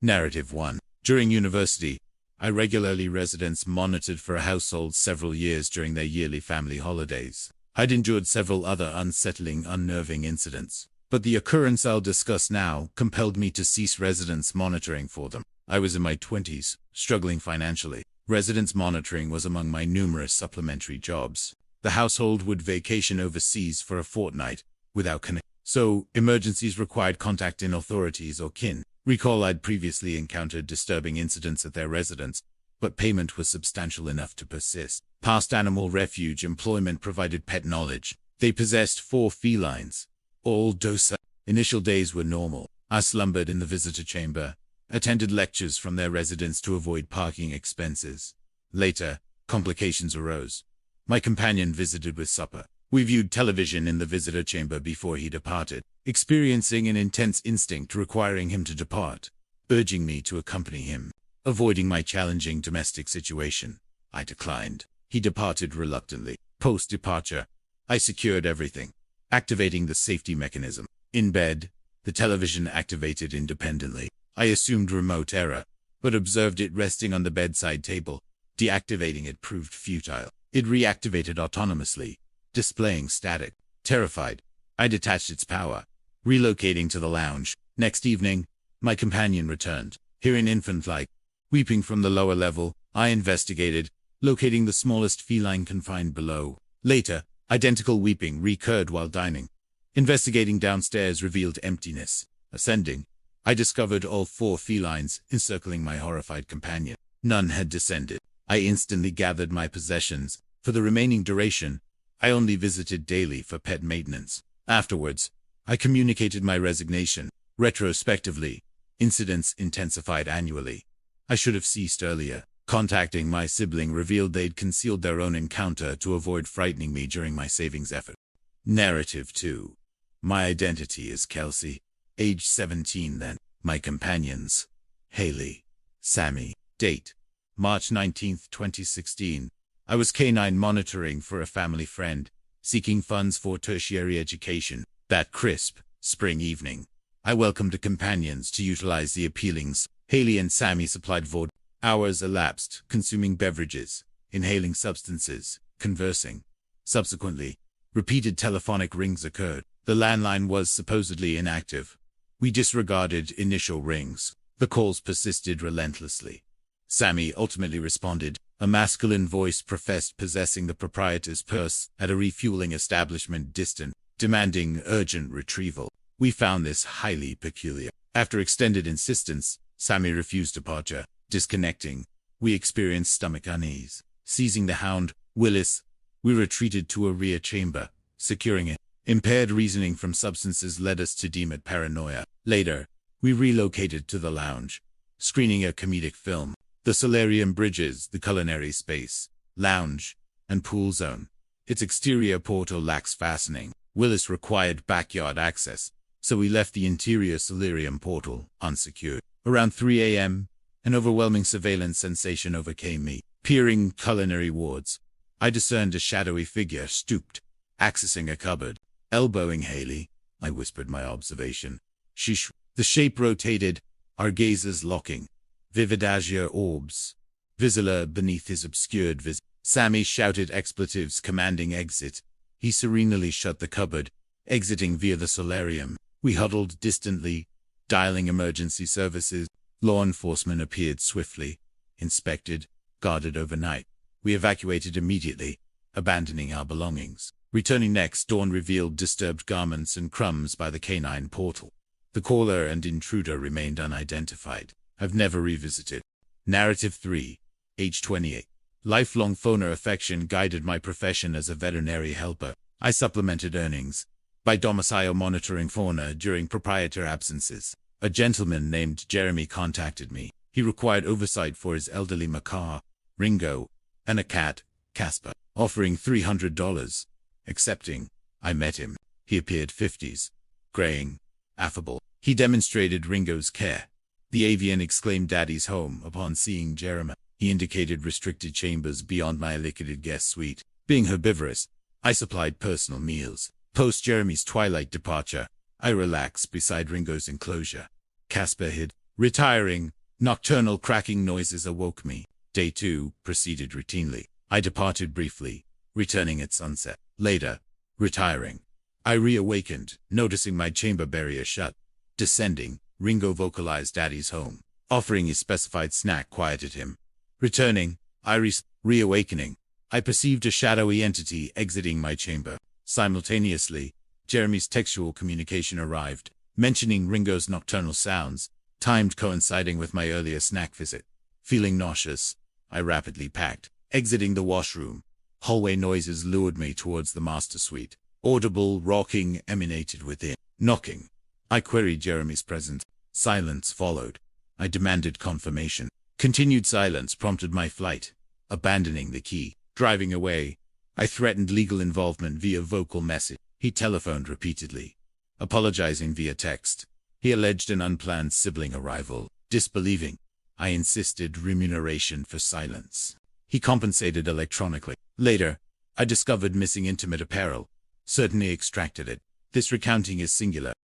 Narrative 1. During university, I regularly residence monitored for a household several years during their yearly family holidays. I'd endured several other unsettling, unnerving incidents, but the occurrence I'll discuss now compelled me to cease residence monitoring for them. I was in my 20s, struggling financially. Residence monitoring was among my numerous supplementary jobs. The household would vacation overseas for a fortnight, without connection, so emergencies required contacting authorities or kin. Recall I'd previously encountered disturbing incidents at their residence, but payment was substantial enough to persist. Past animal refuge employment provided pet knowledge. They possessed 4 felines, all docile. Initial days were normal. I slumbered in the visitor chamber, attended lectures from their residence to avoid parking expenses. Later, complications arose. My companion visited with supper. We viewed television in the visitor chamber before he departed, experiencing an intense instinct requiring him to depart, urging me to accompany him. Avoiding my challenging domestic situation, I declined. He departed reluctantly. Post-departure, I secured everything, activating the safety mechanism. In bed, the television activated independently. I assumed remote error, but observed it resting on the bedside table. Deactivating it proved futile. It reactivated autonomously, displaying static. Terrified, I detached its power, relocating to the lounge. Next evening, my companion returned, hearing infant-like weeping from the lower level. I investigated, locating the smallest feline confined below. Later, identical weeping recurred while dining. Investigating downstairs revealed emptiness. Ascending, I discovered all 4 felines encircling my horrified companion. None had descended. I instantly gathered my possessions. For the remaining duration, I only visited daily for pet maintenance. Afterwards, I communicated my resignation. Retrospectively, incidents intensified annually. I should have ceased earlier. Contacting my sibling revealed they'd concealed their own encounter to avoid frightening me during my savings effort. Narrative 2. My identity is Kelsey, age 17 then. My companions: Haley, Sammy. Date: March 19, 2016. I was canine monitoring for a family friend, seeking funds for tertiary education. That crisp, spring evening, I welcomed the companions to utilize the appealing. Haley and Sammy supplied vodka. Hours elapsed, consuming beverages, inhaling substances, conversing. Subsequently, repeated telephonic rings occurred. The landline was supposedly inactive. We disregarded initial rings. The calls persisted relentlessly. Sammy ultimately responded. A masculine voice professed possessing the proprietor's purse at a refueling establishment distant, demanding urgent retrieval. We found this highly peculiar. After extended insistence, Sammy refused departure. Disconnecting, we experienced stomach unease. Seizing the hound, Willis, we retreated to a rear chamber, securing it. Impaired reasoning from substances led us to deem it paranoia. Later, we relocated to the lounge, screening a comedic film. The solarium bridges the culinary space, lounge, and pool zone. Its exterior portal lacks fastening. Willis required backyard access, so we left the interior solarium portal unsecured. Around 3 a.m., an overwhelming surveillance sensation overcame me. Peering culinary wards, I discerned a shadowy figure stooped, accessing a cupboard. Elbowing Haley, I whispered my observation. The shape rotated, our gazes locking. Vivid azure orbs, visible beneath his obscured vis. Sammy shouted expletives commanding exit. He serenely shut the cupboard, exiting via the solarium. We huddled distantly, dialing emergency services. Law enforcement appeared swiftly, inspected, guarded overnight. We evacuated immediately, abandoning our belongings. Returning next dawn revealed disturbed garments and crumbs by the canine portal. The caller and intruder remained unidentified. I've never revisited. Narrative 3. Age 28. Lifelong phoner affection guided my profession as a veterinary helper. I supplemented earnings by domicile monitoring fauna during proprietor absences. A gentleman named Jeremy contacted me. He required oversight for his elderly macaw, Ringo, and a cat, Casper, offering $300. Accepting, I met him. He appeared 50s, graying, affable. He demonstrated Ringo's care. The avian exclaimed Daddy's home upon seeing Jeremy. He indicated restricted chambers beyond my allocated guest suite. Being herbivorous, I supplied personal meals. Post Jeremy's twilight departure, I relaxed beside Ringo's enclosure. Casper hid. Retiring, nocturnal cracking noises awoke me. Day 2 proceeded routinely. I departed briefly, returning at sunset. Later, retiring, I reawakened, noticing my chamber barrier shut. Descending, Ringo vocalized Daddy's home. Offering his specified snack quieted him. Returning, reawakening, I perceived a shadowy entity exiting my chamber. Simultaneously, Jeremy's textual communication arrived, mentioning Ringo's nocturnal sounds, timed coinciding with my earlier snack visit. Feeling nauseous, I rapidly packed. Exiting the washroom, hallway noises lured me towards the master suite. Audible rocking emanated within. Knocking. I queried Jeremy's presence. Silence followed. I demanded confirmation. Continued silence prompted my flight. Abandoning the key. Driving away, I threatened legal involvement via vocal message. He telephoned repeatedly, apologizing via text. He alleged an unplanned sibling arrival. Disbelieving, I insisted remuneration for silence. He compensated electronically. Later, I discovered missing intimate apparel. Certainly extracted it. This recounting is singular.